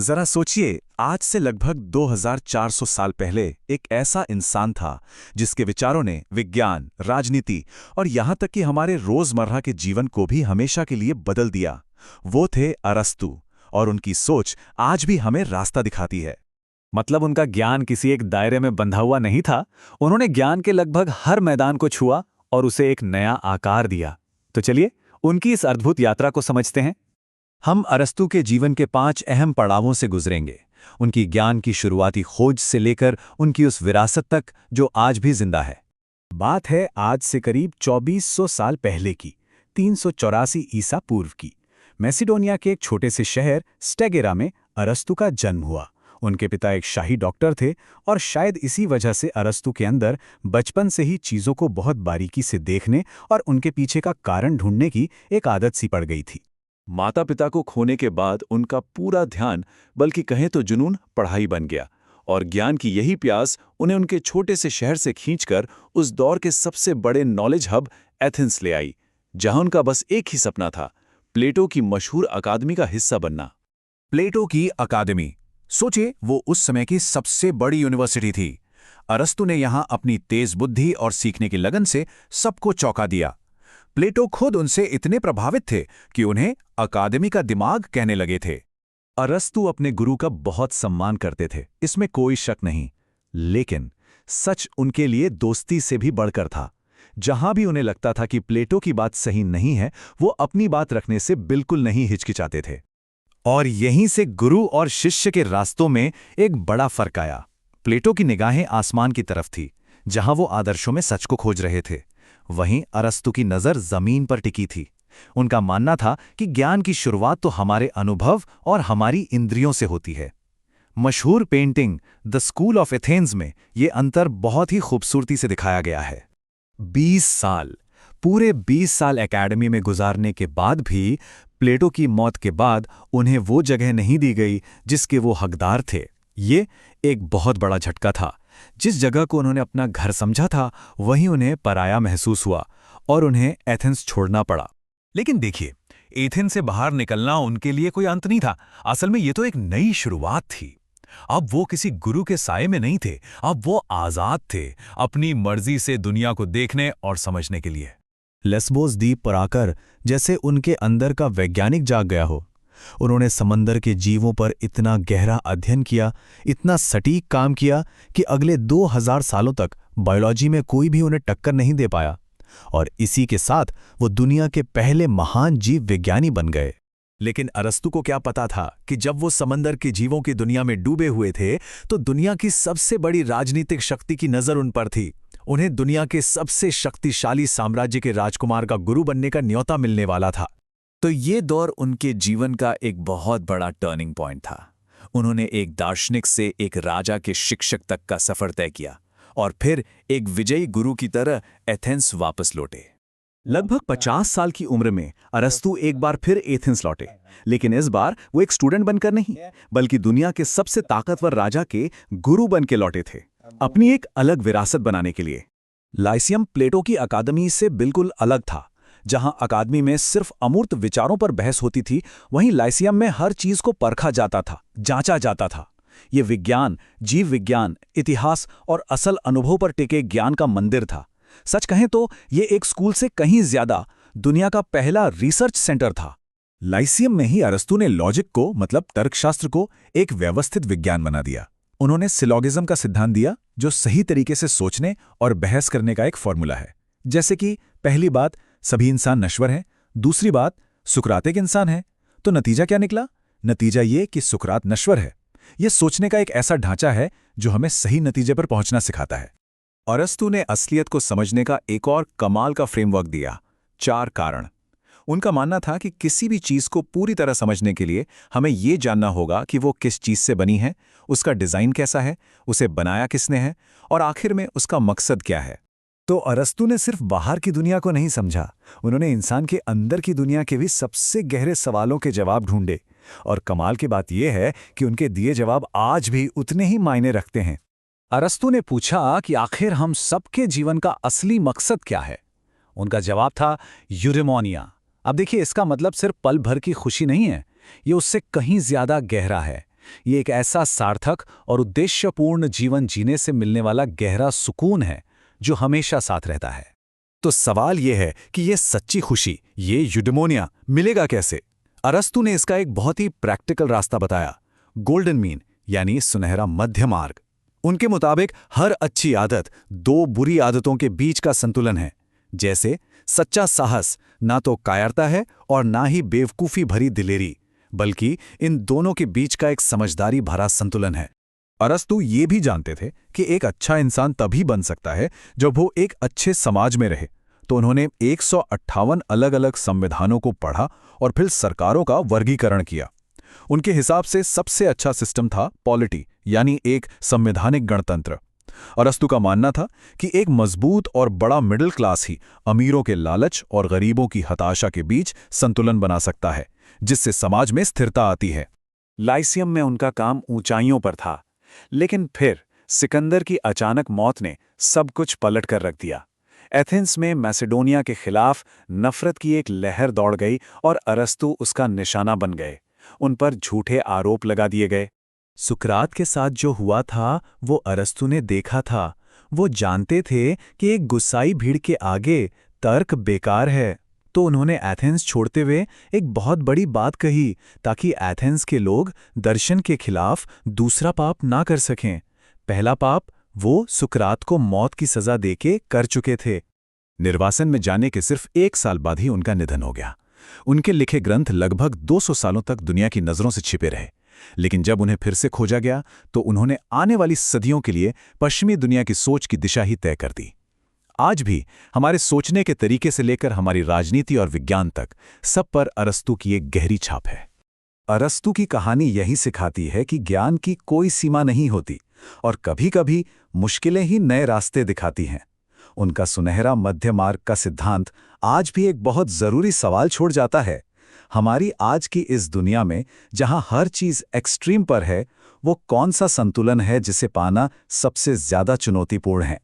जरा सोचिए, आज से लगभग 2400 साल पहले एक ऐसा इंसान था जिसके विचारों ने विज्ञान, राजनीति और यहां तक कि हमारे रोजमर्रा के जीवन को भी हमेशा के लिए बदल दिया। वो थे अरस्तू, और उनकी सोच आज भी हमें रास्ता दिखाती है। मतलब उनका ज्ञान किसी एक दायरे में बंधा हुआ नहीं था। उन्होंने ज्ञान के लगभग हर मैदान को छुआ और उसे एक नया आकार दिया। तो चलिए उनकी इस अद्भुत यात्रा को समझते हैं। हम अरस्तू के जीवन के 5 अहम पड़ावों से गुजरेंगे, उनकी ज्ञान की शुरुआती खोज से लेकर उनकी उस विरासत तक जो आज भी जिंदा है। बात है आज से करीब 2400 साल पहले की, 384 ईसा पूर्व की। मैसिडोनिया के एक छोटे से शहर स्टेगेरा में अरस्तू का जन्म हुआ। उनके पिता एक शाही डॉक्टर थे और शायद इसी वजह से अरस्तू के अंदर बचपन से ही चीज़ों को बहुत बारीकी से देखने और उनके पीछे का कारण ढूंढने की एक आदत सी पड़ गई थी। माता पिता को खोने के बाद उनका पूरा ध्यान, बल्कि कहें तो जुनून, पढ़ाई बन गया और ज्ञान की यही प्यास उन्हें उनके छोटे से शहर से खींचकर उस दौर के सबसे बड़े नॉलेज हब एथेंस ले आई, जहां उनका बस एक ही सपना था, प्लेटो की मशहूर अकादमी का हिस्सा बनना। प्लेटो की अकादमी, सोचिए, वो उस समय की सबसे बड़ी यूनिवर्सिटी थी। अरस्तू ने यहां अपनी तेज बुद्धि और सीखने की लगन से सबको चौंका दिया। प्लेटो खुद उनसे इतने प्रभावित थे कि उन्हें अकादमी का दिमाग कहने लगे थे। अरस्तू अपने गुरु का बहुत सम्मान करते थे, इसमें कोई शक नहीं, लेकिन सच उनके लिए दोस्ती से भी बढ़कर था। जहां भी उन्हें लगता था कि प्लेटो की बात सही नहीं है, वो अपनी बात रखने से बिल्कुल नहीं हिचकिचाते थे। और यहीं से गुरु और शिष्य के रास्तों में एक बड़ा फर्क आया। प्लेटो की निगाहें आसमान की तरफ थी, जहां वो आदर्शों में सच को खोज रहे थे। वहीं अरस्तू की नज़र जमीन पर टिकी थी। उनका मानना था कि ज्ञान की शुरुआत तो हमारे अनुभव और हमारी इंद्रियों से होती है। मशहूर painting the school of Athens में ये अंतर बहुत ही खूबसूरती से दिखाया गया है। 20 साल, पूरे 20 साल एकेडमी में गुजारने के बाद भी प्लेटो की मौत के बाद उन्हें वो जगह नहीं दी गई जिसके वो हकदार थे। ये एक बहुत बड़ा झटका था। जिस जगह को उन्होंने अपना घर समझा था, वहीं उन्हें पराया महसूस हुआ और उन्हें एथेंस छोड़ना पड़ा। लेकिन देखिए, एथेंस से बाहर निकलना उनके लिए कोई अंत नहीं था। असल में ये तो एक नई शुरुआत थी। अब वो किसी गुरु के साये में नहीं थे, अब वो आजाद थे, अपनी मर्जी से दुनिया को देखने और समझने के लिए। लेस्बोस द्वीप पर आकर जैसे उनके अंदर का वैज्ञानिक जाग गया हो। उन्होंने समंदर के जीवों पर इतना गहरा अध्ययन किया, इतना सटीक काम किया कि अगले 2000 सालों तक बायोलॉजी में कोई भी उन्हें टक्कर नहीं दे पाया। और इसी के साथ वो दुनिया के पहले महान जीव विज्ञानी बन गए। लेकिन अरस्तू को क्या पता था कि जब वो समंदर के जीवों की दुनिया में डूबे हुए थे, तो दुनिया की सबसे बड़ी राजनीतिक शक्ति की नज़र उन पर थी। उन्हें दुनिया के सबसे शक्तिशाली साम्राज्य के राजकुमार का गुरु बनने का न्योता मिलने वाला था। तो ये दौर उनके जीवन का एक बहुत बड़ा टर्निंग पॉइंट था। उन्होंने एक दार्शनिक से एक राजा के शिक्षक तक का सफर तय किया और फिर एक विजयी गुरु की तरह एथेंस वापस लौटे। लगभग 50 साल की उम्र में अरस्तू एक बार फिर एथेंस लौटे, लेकिन इस बार वो एक स्टूडेंट बनकर नहीं, बल्कि दुनिया के सबसे ताकतवर राजा के गुरु बन के लौटे थे, अपनी एक अलग विरासत बनाने के लिए। लाइसियम प्लेटो की अकादमी से बिल्कुल अलग था। जहां अकादमी में सिर्फ अमूर्त विचारों पर बहस होती थी, वहीं लाइसियम में हर चीज को परखा जाता था, जांचा जाता था। ये विज्ञान, जीव विज्ञान, इतिहास और असल अनुभव पर टिके ज्ञान का मंदिर था। सच कहें तो ये एक स्कूल से कहीं ज्यादा दुनिया का पहला रिसर्च सेंटर था। लाइसियम में ही अरस्तू ने लॉजिक को, मतलब तर्कशास्त्र को, एक व्यवस्थित विज्ञान बना दिया। उन्होंने सिलोगिज्म का सिद्धांत दिया, जो सही तरीके से सोचने और बहस करने का एक फॉर्मूला है। जैसे कि पहली बात, सभी इंसान नश्वर हैं। दूसरी बात, सुकरात एक इंसान है। तो नतीजा क्या निकला? नतीजा ये कि सुकरात नश्वर है। यह सोचने का एक ऐसा ढांचा है जो हमें सही नतीजे पर पहुंचना सिखाता है। अरस्तू ने असलियत को समझने का एक और कमाल का फ्रेमवर्क दिया, 4 कारण। उनका मानना था कि किसी भी चीज को पूरी तरह समझने के लिए हमें ये जानना होगा कि वो किस चीज से बनी है, उसका डिजाइन कैसा है, उसे बनाया किसने है और आखिर में उसका मकसद क्या है। तो अरस्तू ने सिर्फ बाहर की दुनिया को नहीं समझा, उन्होंने इंसान के अंदर की दुनिया के भी सबसे गहरे सवालों के जवाब ढूंढे। और कमाल की बात यह है कि उनके दिए जवाब आज भी उतने ही मायने रखते हैं। अरस्तू ने पूछा कि आखिर हम सबके जीवन का असली मकसद क्या है? उनका जवाब था यूडेमोनिया। अब देखिए, इसका मतलब सिर्फ पल भर की खुशी नहीं है, ये उससे कहीं ज्यादा गहरा है। ये एक ऐसा सार्थक और उद्देश्यपूर्ण जीवन जीने से मिलने वाला गहरा सुकून है जो हमेशा साथ रहता है। तो सवाल यह है कि ये सच्ची खुशी, ये यूडेमोनिया मिलेगा कैसे? अरस्तु ने इसका एक बहुत ही प्रैक्टिकल रास्ता बताया, गोल्डन मीन, यानी सुनहरा मध्य मार्ग। उनके मुताबिक हर अच्छी आदत दो बुरी आदतों के बीच का संतुलन है। जैसे सच्चा साहस ना तो कायरता है और ना ही बेवकूफ़ी भरी दिलेरी, बल्कि इन दोनों के बीच का एक समझदारी भरा संतुलन है। अरस्तु ये भी जानते थे कि एक अच्छा इंसान तभी बन सकता है जब वो एक अच्छे समाज में रहे। तो उन्होंने 158 अलग अलग संविधानों को पढ़ा और फिर सरकारों का वर्गीकरण किया। उनके हिसाब से सबसे अच्छा सिस्टम था पॉलिटी, यानी एक संवैधानिक गणतंत्र। अरस्तु का मानना था कि एक मजबूत और बड़ा मिडिल क्लास ही अमीरों के लालच और गरीबों की हताशा के बीच संतुलन बना सकता है, जिससे समाज में स्थिरता आती है। लाइसियम में उनका काम ऊंचाइयों पर था, लेकिन फिर सिकंदर की अचानक मौत ने सब कुछ पलट कर रख दिया। एथेंस में मैसेडोनिया के खिलाफ नफरत की एक लहर दौड़ गई और अरस्तु उसका निशाना बन गए। उन पर झूठे आरोप लगा दिए गए। सुकरात के साथ जो हुआ था वो अरस्तु ने देखा था। वो जानते थे कि एक गुस्साई भीड़ के आगे तर्क बेकार है। तो उन्होंने एथेंस छोड़ते हुए एक बहुत बड़ी बात कही, ताकि एथेंस के लोग दर्शन के खिलाफ दूसरा पाप ना कर सकें। पहला पाप वो सुकरात को मौत की सजा देके कर चुके थे। निर्वासन में जाने के सिर्फ 1 साल बाद ही उनका निधन हो गया। उनके लिखे ग्रंथ लगभग 200 सालों तक दुनिया की नज़रों से छिपे रहे, लेकिन जब उन्हें फिर से खोजा गया तो उन्होंने आने वाली सदियों के लिए पश्चिमी दुनिया की सोच की दिशा ही तय कर दी। आज भी हमारे सोचने के तरीके से लेकर हमारी राजनीति और विज्ञान तक सब पर अरस्तु की एक गहरी छाप है। अरस्तु की कहानी यही सिखाती है कि ज्ञान की कोई सीमा नहीं होती और कभी-कभी मुश्किलें ही नए रास्ते दिखाती हैं। उनका सुनहरा मध्य मार्ग का सिद्धांत आज भी एक बहुत जरूरी सवाल छोड़ जाता है। हमारी आज की इस दुनिया में जहां हर चीज एक्सट्रीम पर है, वो कौन सा संतुलन है जिसे पाना सबसे ज्यादा चुनौतीपूर्ण है?